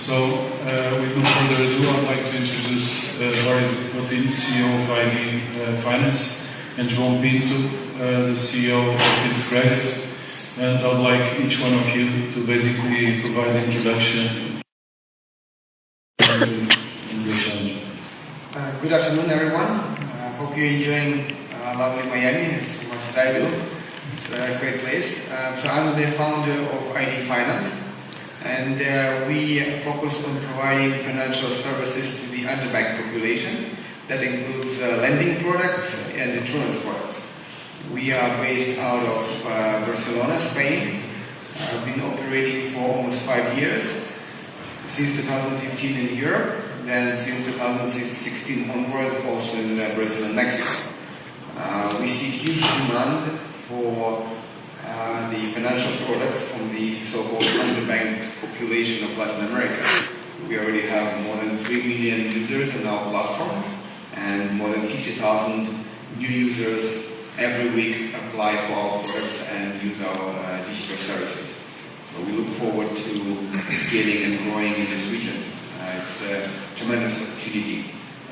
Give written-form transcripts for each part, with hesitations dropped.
With no further ado, I'd like to introduce Boris, CEO of ITSCREDIT Finance, and Joao Pinto, the CEO of ITSCREDIT. And I'd like each one of you to basically provide an introduction. Good afternoon, everyone. I hope you're enjoying lovely Miami as much as I do. It's a great place. So I'm the founder of ITSCREDIT Finance, and we focus on providing financial services to the underbanked population. That includes lending products and insurance products. We are based out of Barcelona, Spain. I've been operating for almost 5 years, since 2015 in Europe, then since 2016 onwards also in Brazil and Mexico. We see huge demand for the financial products from the so-called underbanked population of Latin America. We already have more than 3 million users on our platform, and more than 50,000 new users every week apply for our products and use our digital services. So we look forward to scaling and growing in this region. It's a tremendous opportunity,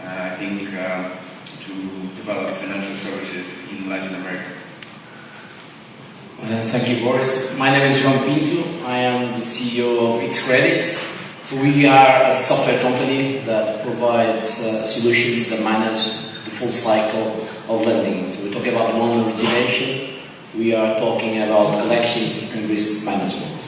I think, to develop financial services in Latin America. Thank you, Boris. My name is Joao Pinto. I am the CEO of ITSCREDIT. We are a software company that provides solutions that manage the full cycle of lending. So we're talking about loan origination, we are talking about collections and risk management.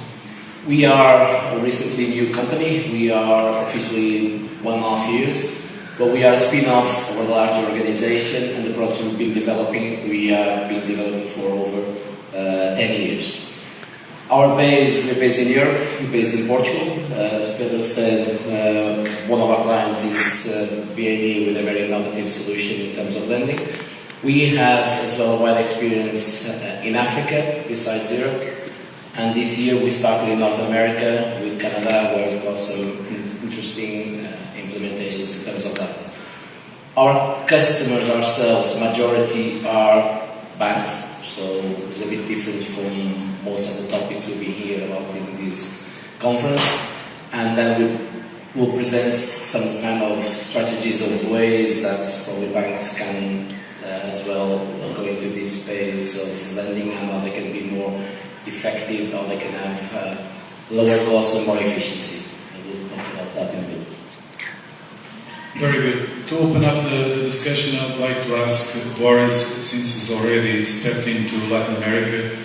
We are a recently new company. We are officially 1.5 years, but we are a spin-off of a large organization, and the products we've been developing, we have been developing for over 10 years. We're based in Europe, we're based in Portugal. As Pedro said, one of our clients is BNI with a very innovative solution in terms of lending. We have as well a wide experience in Africa besides Europe, and this year we started in North America with Canada, where we've got some interesting implementations in terms of that. Our customers ourselves, majority are banks. So it's a bit different from most of the topics we'll be hearing about in this conference. And then we'll present some kind of strategies of ways that probably banks can as well go into this space of lending, and how they can be more effective, how they can have lower costs and more efficiency. And we'll talk about that in a bit. Very good. To open up the discussion, I'd like to ask Boris, since he's already stepped into Latin America,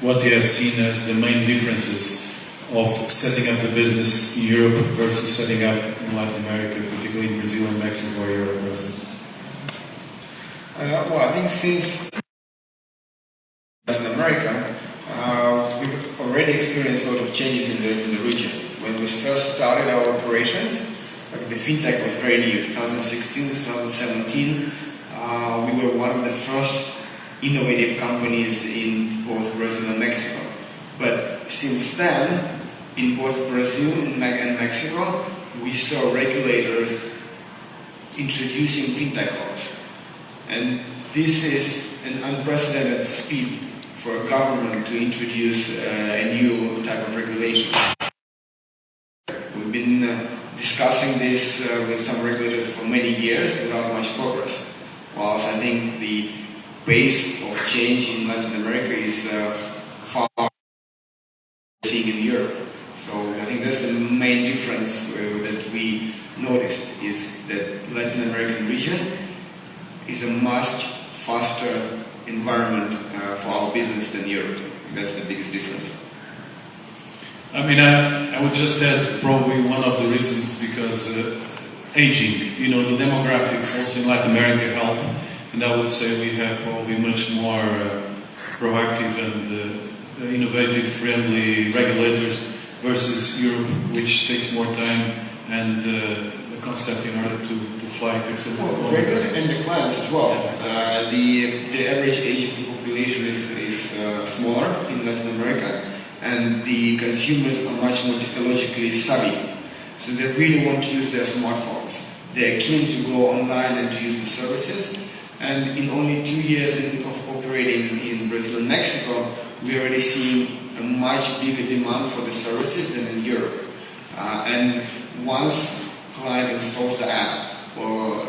what he has seen as the main differences of setting up the business in Europe versus setting up in Latin America, particularly in Brazil and Mexico, where you're present. Well, I think since Latin America, we've already experienced a lot of changes in the region. When we first started our operations, the fintech was very new, 2016, 2017. We were one of the first innovative companies in both Brazil and Mexico. But since then, in both Brazil and Mexico, we saw regulators introducing fintech laws. And this is an unprecedented speed for a government to introduce a new type of regulation. We've been discussing this with some regulators for many years without much progress. Whilst I think the pace of change in Latin America is far seeing in Europe. So I think that's the main difference that we noticed, is that Latin American region is a much faster environment for our business than Europe. That's the biggest difference. I mean, I would just add probably one of the reasons is because aging, the demographics also in Latin America help, and I would say we have probably much more proactive and innovative, friendly regulators versus Europe, which takes more time and the concept in order to fly takes a lot longer. And the clients as well. The average age of the population is smaller in Latin America, and the consumers are much more technologically savvy. So they really want to use their smartphones. They're keen to go online and to use the services. And in only 2 years of operating in Brazil and Mexico, we're already seeing a much bigger demand for the services than in Europe. And once client installs the app or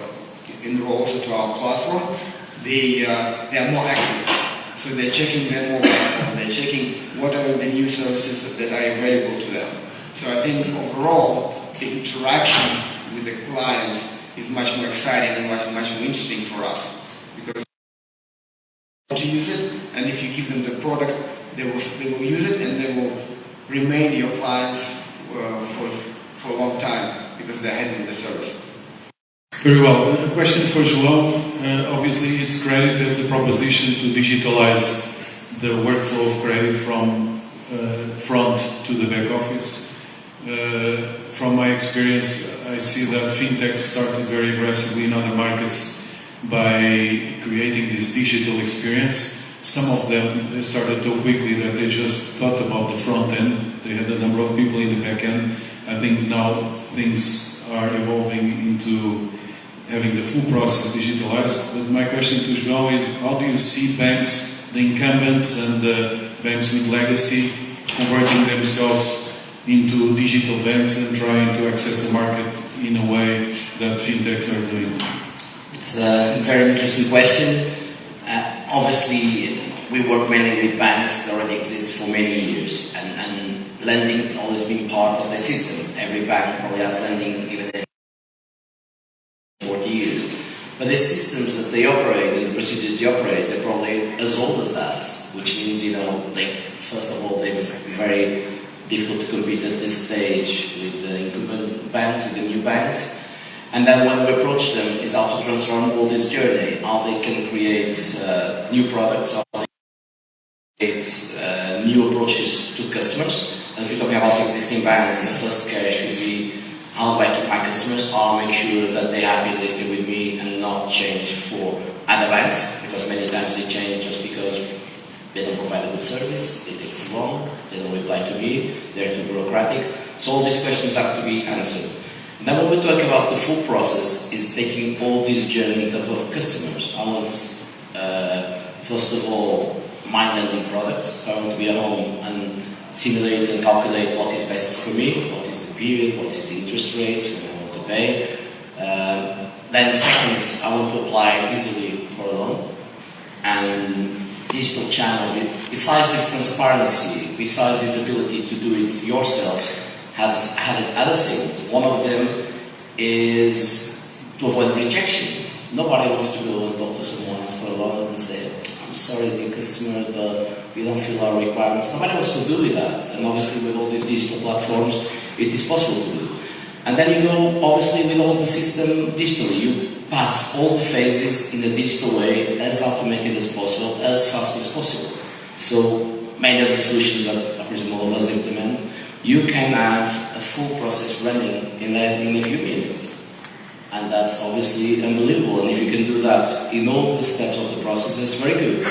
enrolls into our platform, they are more active. So they're checking their mobile phone, they're checking what are the new services that are available to them. So I think overall, the interaction with the clients is much more exciting and much more interesting for us. Because they want to use it, and if you give them the product, they will use it and they will remain your clients for a long time because they're happy with the service. Very well. A question for Joao. Obviously, ITSCREDIT has a proposition to digitalize the workflow of credit from front to the back office. From my experience, I see that fintech started very aggressively in other markets by creating this digital experience. Some of them they started so quickly that they just thought about the front end. They had a number of people in the back end. I think now things are evolving into having the full process digitalized. But my question to Joao is, how do you see banks, the incumbents and the banks with legacy, converting themselves into digital banks and trying to access the market in a way that fintechs are doing? It's a very interesting question. Obviously, we work mainly with banks that already exist for many years, and lending always been part of the system. Every bank probably has lending even 40 years. But the systems that they operate and the procedures they operate, they're probably as old as that, which means, first of all, they're very difficult to compete at this stage with the incumbent banks, with the new banks. And then when we approach them is how to transform all this journey, how they can create new products, how they create new approaches to customers. And if you're talking about existing banks, the first care should be how do I keep my customers, how I make sure that they have been listed with me and not change for other banks, because many times they change just because they don't provide a good service, they take too long, they don't reply to me, they're too bureaucratic. So all these questions have to be answered. And then when we talk about the full process, is taking all this journey in terms of customers. I want, first of all, my lending products. So I want to be at home and simulate and calculate what is best for me, what is the period, what is the interest rates, what I want to pay. Then second, I want to apply easily for a loan. And digital channel, besides this transparency, besides this ability to do it yourself, has added other things. One of them is to avoid rejection. Nobody wants to go and talk to someone for a loan and say, I'm sorry, dear customer, but we don't fill our requirements. Nobody wants to do with that. And obviously with all these digital platforms, it is possible to do. And then you go, obviously, with all the system digitally. You pass all the phases in a digital way, as automated as possible, as fast as possible. So many of the solutions that, for example, all of us implement, you can have a full process running in a few minutes. And that's obviously unbelievable. And if you can do that in all the steps of the process, that's very good.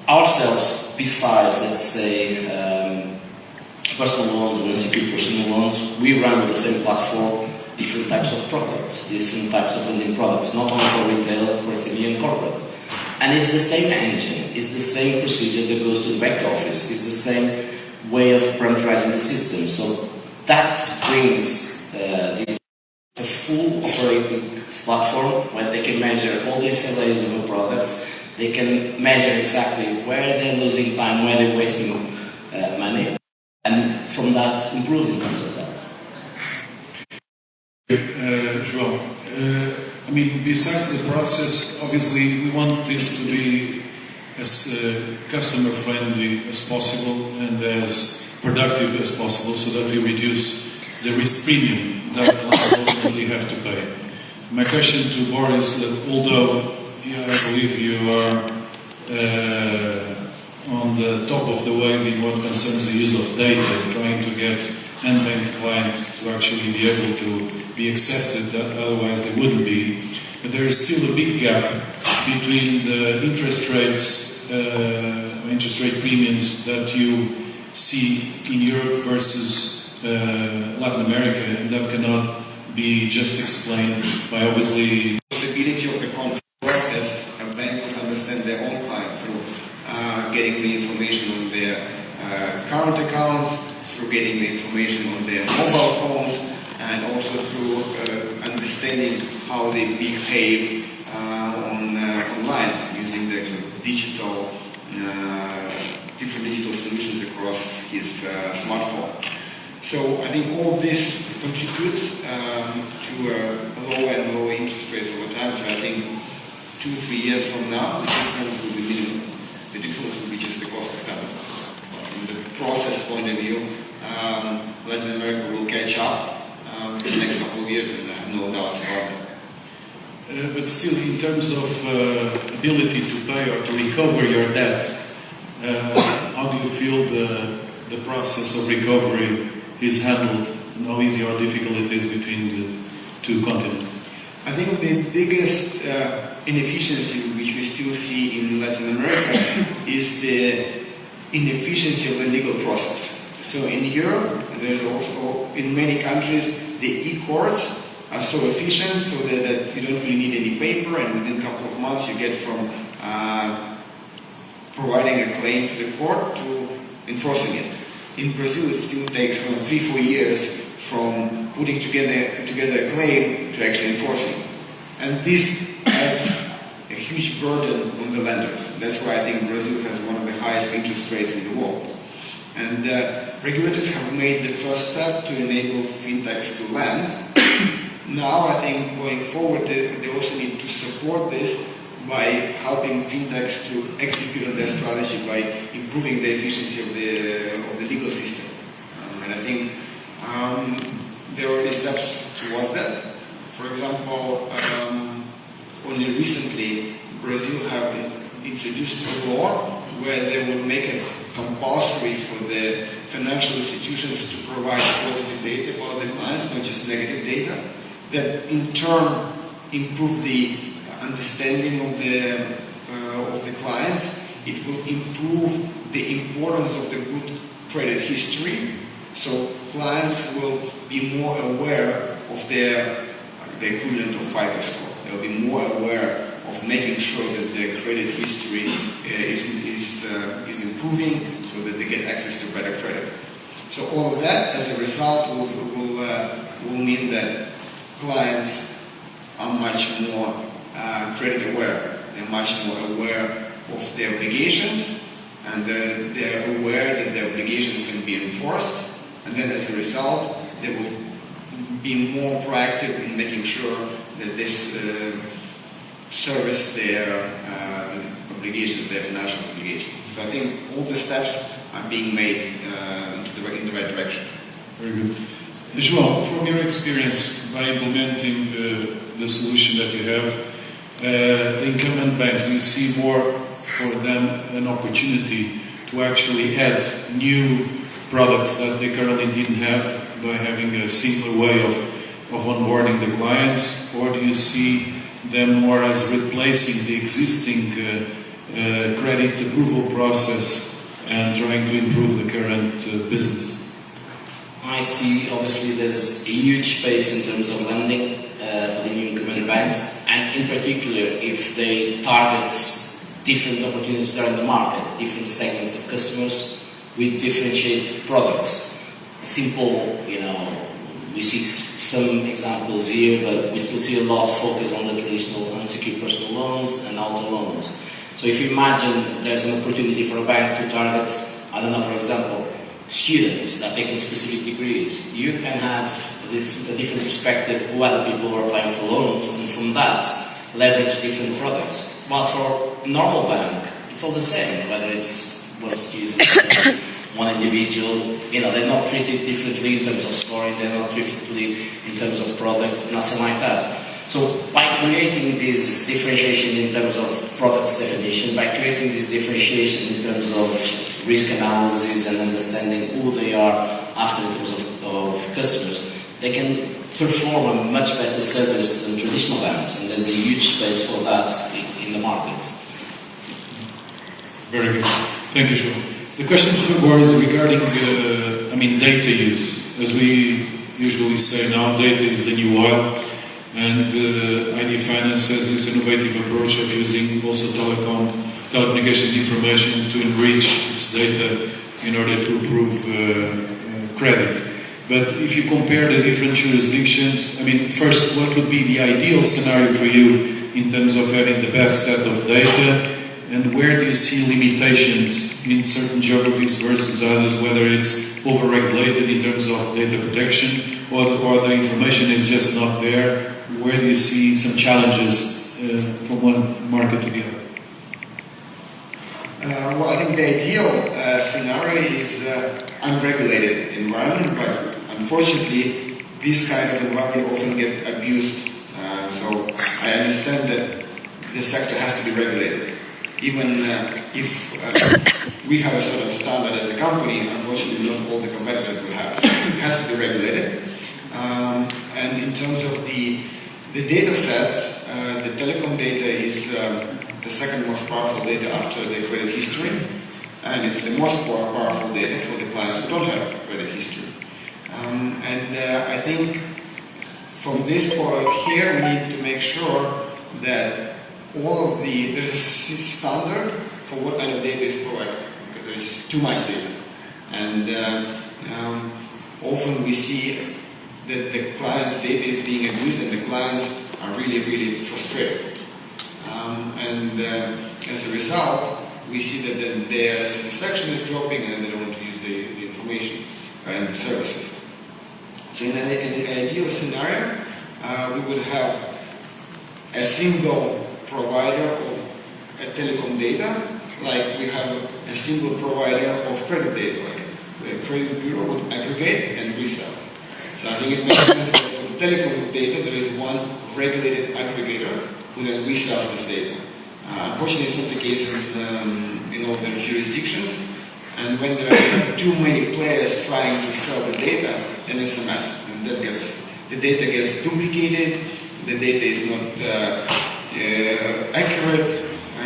Ourselves, besides, let's say, personal loans and unsecured personal loans, we run with the same platform different types of products, different types of lending products, not only for retail, for SME and corporate. And it's the same engine, it's the same procedure that goes to the back office, it's the same way of parameterizing the system. So that brings a full operating platform where they can measure all the SLAs of a product, they can measure exactly where they're losing time, where they're wasting money, and from that improve in terms of that. Joao, besides the process, obviously we want this to be as customer-friendly as possible and as productive as possible so that we reduce the risk premium that clients ultimately have to pay. My question to Boris, that although I believe you are on the top of the wave in what concerns the use of data, trying to get unbanked clients to actually be able to be accepted, that otherwise they wouldn't be. But there is still a big gap between the interest rates, interest rate premiums that you see in Europe versus Latin America, and that cannot be just explained by obviously possibility of the control process. A bank would understand their own client through getting the information on their current account, through getting the information on their mobile phones and also through understanding how they behave online using the digital, different digital solutions across his smartphone. So I think all this contribute to lower and lower interest rates over time. So I think 2-3 years from now, the difference will be minimal. The difference will be just the cost of capital. From the process point of view, Latin America will catch up in the next couple of years, and I have no doubts about it. But still, in terms of ability to pay or to recover your debt, how do you feel the process of recovery is handled, and how easy or difficult it is between the two continents? I think the biggest inefficiency which we still see in Latin America is the inefficiency of the legal process. So in Europe, there's also, in many countries, the e-courts are so efficient so that you don't really need any paper, and within a couple of months you get from providing a claim to the court to enforcing it. In Brazil, it still takes around 3-4 years from putting together a claim to actually enforcing. And this adds a huge burden on the lenders. That's why I think Brazil has one of the highest interest rates in the world. And regulators have made the first step to enable fintechs to lend. Now I think going forward they also need to support this by helping fintechs to execute on their strategy by improving the efficiency of the legal system. And I think there are already steps towards that. For example, only recently Brazil have introduced a law where they will make it compulsory for the financial institutions to provide positive data about the clients, not just negative data, that in turn improve the understanding of the clients. It will improve the importance of the good credit history, so clients will be more aware of the equivalent of FICO score. They'll be more aware of making sure that their credit history is improving, so that they get access to better credit. So all of that, as a result, will mean that clients are much more credit aware. They're much more aware of their obligations, and they're aware that their obligations can be enforced. And then, as a result, they will be more proactive in making sure that they service their obligations, their financial obligations. So I think all the steps are being made in the right direction. Very good. Joao, from your experience by implementing the solution that you have, the incumbent banks, do you see more for them an opportunity to actually add new products that they currently didn't have by having a similar way of onboarding the clients, or do you see them more as replacing the existing credit approval process and trying to improve the current business? I see, obviously, there's a huge space in terms of lending for the new incumbent banks, and in particular, if they target different opportunities that are in the market, different segments of customers with differentiated products. Simple, we see some examples here, but we still see a lot of focus on the traditional unsecured personal loans and auto loans. So if you imagine there's an opportunity for a bank to target, for example, students that take in specific degrees, you can have a different perspective who other people are applying for loans, and from that leverage different products. But for a normal bank, it's all the same, whether it's one student, one individual, they're not treated differently in terms of scoring, they're not treated differently in terms of product, nothing like that. So by creating this differentiation in terms of products definition, by creating this differentiation in terms of risk analysis and understanding who they are after in terms of customers, they can perform a much better service than traditional banks, and there's a huge space for that in the market. Very good. Thank you, Joao. The question for Boris is regarding, data use. As we usually say now, data is the new oil, and ID Finance has this innovative approach of using also telecommunications information to enrich its data in order to improve credit. But if you compare the different jurisdictions, I mean, first, what would be the ideal scenario for you in terms of having the best set of data, and where do you see limitations in certain geographies versus others, whether it's overregulated in terms of data protection, or the information is just not there? Where do you see some challenges from one market to the other? Well, I think the ideal scenario is unregulated environment, but unfortunately, this kind of environment often gets abused. So I understand that the sector has to be regulated. Even if we have a certain standard as a company, unfortunately, not all the competitors will have. It has to be regulated. And in terms of the data sets, the telecom data is the second most powerful data after the credit history, and it's the most powerful data for the clients who don't have credit history. I think from this point here, we need to make sure that all of there's a standard for what kind of data is provided, because there's too much data. And often we see that the client's data is being abused and the clients are really, really frustrated. As a result, we see that their satisfaction is dropping and they don't want to use the information and the services. So in an ideal scenario, we would have a single provider of telecom data, like we have a single provider of credit data, like the credit bureau would aggregate and resell. So I think it makes sense that for the telecom data, there is one regulated aggregator who then resells this data. Unfortunately, it's not the case in all the jurisdictions. And when there are too many players trying to sell the data, then it's a mess. And the data gets duplicated, the data is not accurate,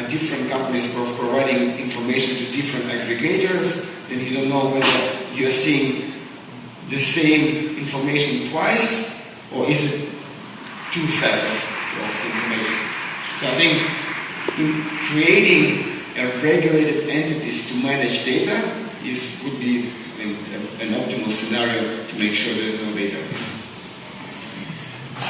different companies providing information to different aggregators, then you don't know whether you're seeing the same information twice, or is it two sets of information. So I think creating a regulated entities to manage data would be an optimal scenario to make sure there's no data abuse.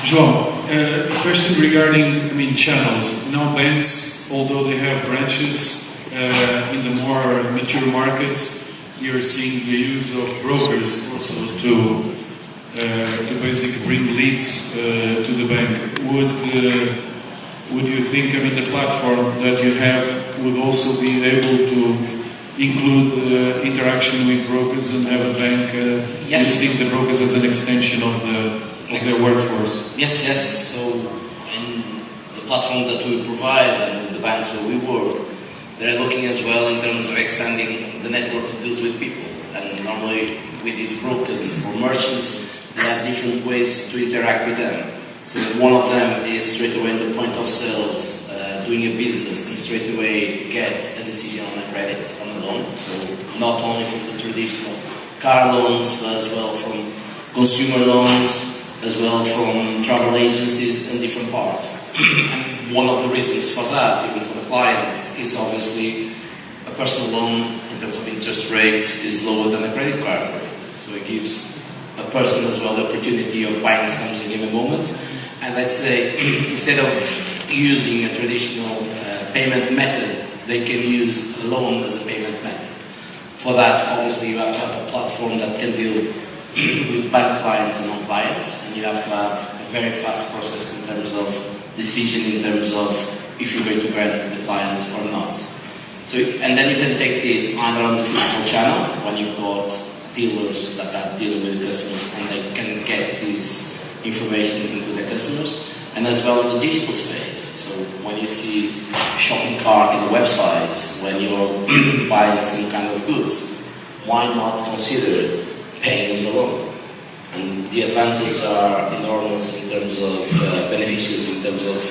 Joao, a question regarding, channels. Now banks, although they have branches in the more mature markets, you're seeing the use of brokers also to basically bring leads to the bank. Would you think, the platform that you have would also be able to include interaction with brokers and have a bank using the brokers as an extension of their workforce? Yes. So in the platform that we provide and the banks where we work, they're looking as well in terms of extending the network that deals with people. And normally with these brokers or merchants, they have different ways to interact with them. So one of them is straight away in the point of sales, doing a business and straight away get a decision on a credit, on a loan. So not only from the traditional car loans, but as well from consumer loans, as well from travel agencies and different parts. And one of the reasons for that, even for the client, is obviously a personal loan in terms of interest rates is lower than a credit card rate. So it gives a person as well the opportunity of buying something in a moment. And let's say, instead of using a traditional payment method, they can use a loan as a payment method. For that, obviously, you have to have a platform that can deal with bank clients and non-clients, and you have to have a very fast process in terms of decision, in terms of if you're going to grant the client or not. So, and then you can take this either on the physical channel, when you've got dealers that are dealing with the customers and they can get this information into the customers, and as well in the digital space. So when you see a shopping cart in a website, when you're buying some kind of goods, why not consider paying as a loan? And the advantages are enormous in terms of beneficiaries, in terms of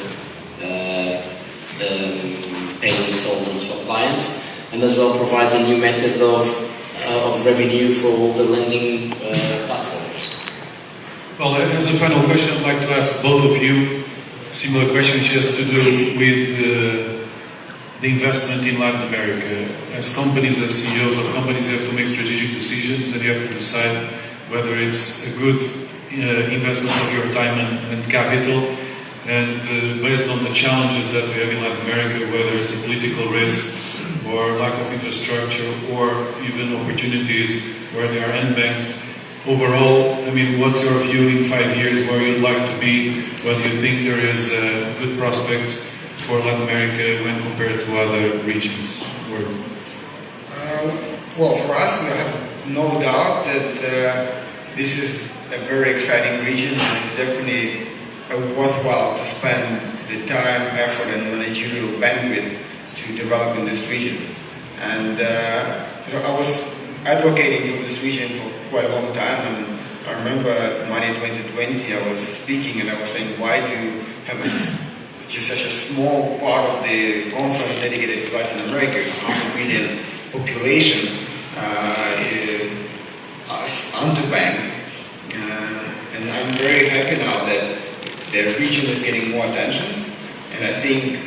paying installments for clients, and as well provides a new method of revenue for all the lending platforms. Well, as a final question, I'd like to ask both of you a similar question, which has to do with the investment in Latin America. As companies, as CEOs of companies, you have to make strategic decisions and you have to decide whether it's a good investment of your time and capital, and based on the challenges that we have in Latin America, whether it's a political risk or lack of infrastructure or even opportunities where they are unbanked. Overall, I mean, what's your view in 5 years, where you'd like to be? What do you think there is good prospects for Latin America when compared to other regions? Well, for us, we have no doubt that this is a very exciting region, and it's definitely worthwhile to spend the time, effort, and managerial bandwidth to develop in this region. And I was advocating for this region for quite a long time, and I remember at Money 2020 I was speaking and I was saying, why do you have just such a small part of the conference dedicated to Latin America, 100 million population, underbanked, and I'm very happy now that the region is getting more attention, and I think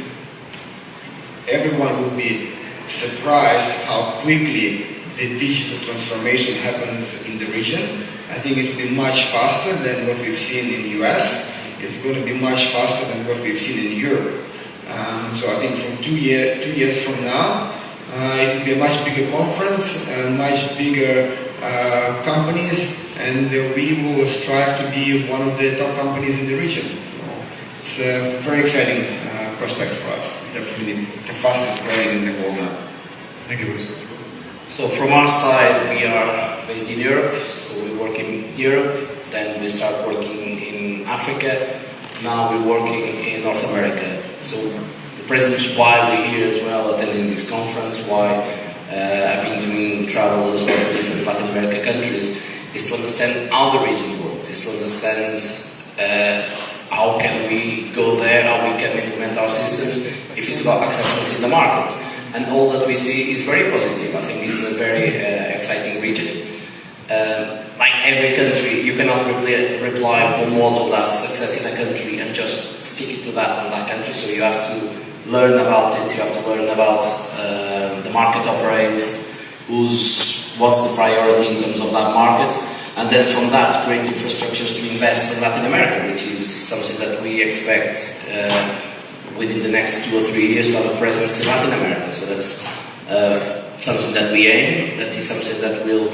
everyone will be surprised how quickly the digital transformation happens in the region. I think it will be much faster than what we've seen in the US. It's going to be much faster than what we've seen in Europe. So I think from 2 years from now, it will be a much bigger conference, much bigger companies, and we will strive to be one of the top companies in the region. So it's a very exciting prospect for us. Definitely the fastest growing in the world now. Thank you, Boris. So from our side, we are based in Europe, so we work in Europe, then we start working in Africa, now we're working in North America. So the reason why we're here as well, attending this conference, why I've been doing travel as well to different Latin American countries, is to understand how the region works, is to understand how can we go there, how we can implement our systems, if it's about acceptance in the market. And all that we see is very positive. I think it's a very exciting region. Like every country, you cannot reply one model that's success in a country and just stick it to that on that country. So you have to learn about it, you have to learn about the market operates, what's the priority in terms of that market, and then from that create infrastructures to invest in Latin America, which is something that we expect within the next 2 or 3 years to have a presence in Latin America. So that's something that we aim, that is something that will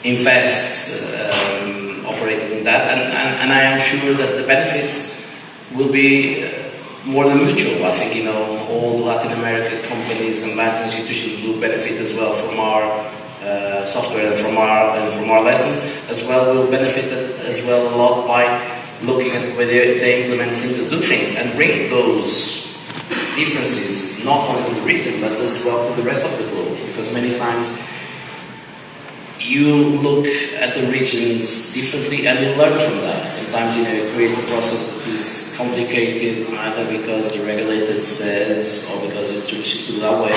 invest operating in that, and I am sure that the benefits will be more than mutual. I think all the Latin American companies and banking institutions will benefit as well from our software and from our lessons as well. Will benefit as well a lot by looking at whether they implement things and do things and bring those differences not only to the region but as well to the rest of the globe, because many times you look at the regions differently and you learn from that. Sometimes you create a process that is complicated either because the regulator says or because it's traditionally do that way,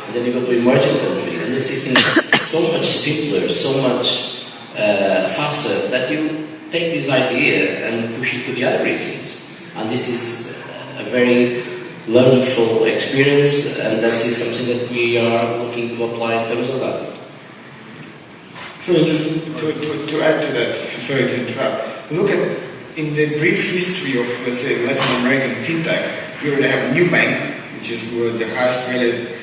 and then you go to emerging country and you see things so much simpler, so much faster, that you take this idea and push it to the other regions. And this is a very learnful experience, and that is something that we are looking to apply in terms of that. So just to add to that, sorry to interrupt, look at in the brief history of, let's say, Latin American fintech, we already have New Bank, which is the highest rated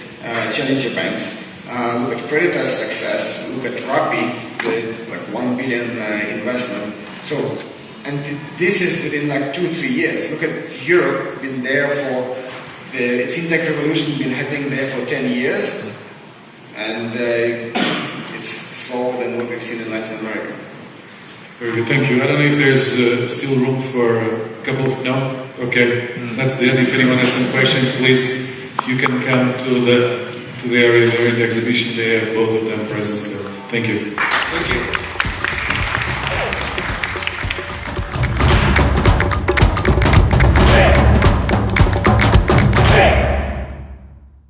challenger banks. Look at Creditas success, look at Rappi, with like 1 billion investment. So, and this is within like 2-3 years. Look at Europe, been there for, the fintech revolution been happening there for 10 years, and it's slower than what we've seen in Latin America. Very good, thank you. I don't know if there's still room for a couple of... No? Okay, that's the end. If anyone has some questions, please, you can come to the area there in the exhibition. They have both of them present there. Thank you. Thank you.